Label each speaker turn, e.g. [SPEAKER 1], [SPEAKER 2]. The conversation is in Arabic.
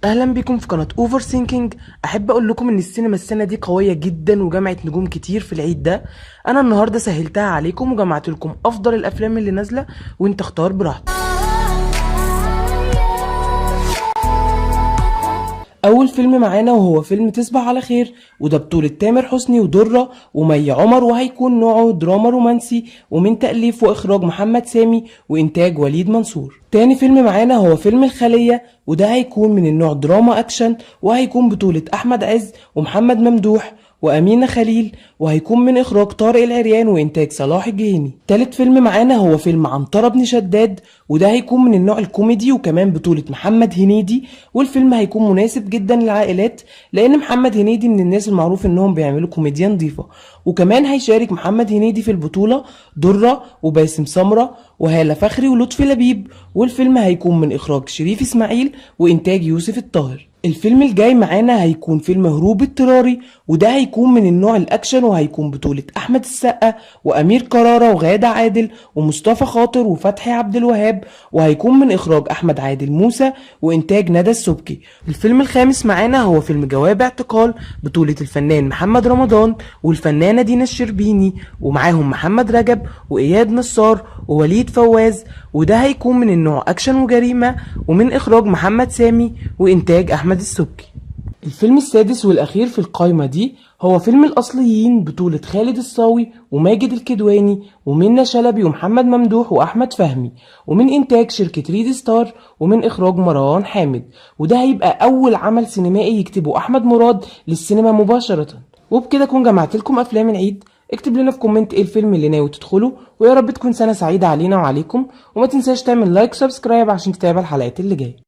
[SPEAKER 1] اهلا بكم في قناه اوفر ثينكينج. احب اقول لكم ان السينما السنه دي قويه جدا وجمعت نجوم كتير في العيد ده. انا النهارده سهلتها عليكم وجمعت لكم افضل الافلام اللي نازله وانت اختار براحتك. اول فيلم معانا وهو فيلم تصبح على خير، وده بطولة تامر حسني ودرة ومي عمر، وهيكون نوعه دراما رومانسي، ومن تأليف واخراج محمد سامي وانتاج وليد منصور. تاني فيلم معانا هو فيلم الخلية، وده هيكون من النوع دراما اكشن، وهيكون بطولة احمد عز ومحمد ممدوح وأمينة خليل، وهيكون من إخراج طارق العريان وإنتاج صلاح الجهيني. تالت فيلم معانا هو فيلم عنترة بن شداد، وده هيكون من النوع الكوميدي وكمان بطولة محمد هنيدي، والفيلم هيكون مناسب جدا للعائلات لأن محمد هنيدي من الناس المعروف إنهم بيعملوا كوميديا نظيفة. وكمان هيشارك محمد هنيدي في البطولة درة وباسم سمرة وهالة فخري ولطفي لبيب، والفيلم هيكون من إخراج شريف إسماعيل وإنتاج يوسف الطاهر. الفيلم الجاي معانا هيكون فيلم هروب اضطراري، وده هيكون من النوع الاكشن، وهيكون بطولة احمد السقا وامير كرارة وغادة عادل ومصطفى خاطر وفتحي عبد الوهاب، وهيكون من اخراج احمد عادل موسى وانتاج ندى السبكي. الفيلم الخامس معانا هو فيلم جواب اعتقال، بطولة الفنان محمد رمضان والفنانة دينا الشربيني، ومعاهم محمد رجب واياد نصار ووليد فواز، وده هيكون من النوع اكشن وجريمة، ومن اخراج محمد سامي وانتاج احمد السبكي. الفيلم السادس والاخير في القائمة دي هو فيلم الاصليين، بطولة خالد الصاوي وماجد الكدواني ومنى شلبي ومحمد ممدوح واحمد فهمي، ومن انتاج شركة ريد ستار ومن اخراج مروان حامد، وده هيبقى اول عمل سينمائي يكتبه احمد مراد للسينما مباشرة. وبكده اكون جمعت لكم افلام العيد. اكتب لنا في كومنت ايه الفيلم اللي ناوي تدخله، ويا رب تكون سنة سعيدة علينا وعليكم، وما تنساش تعمل لايك وسبسكرايب عشان تتابع الحلقات اللي جايه.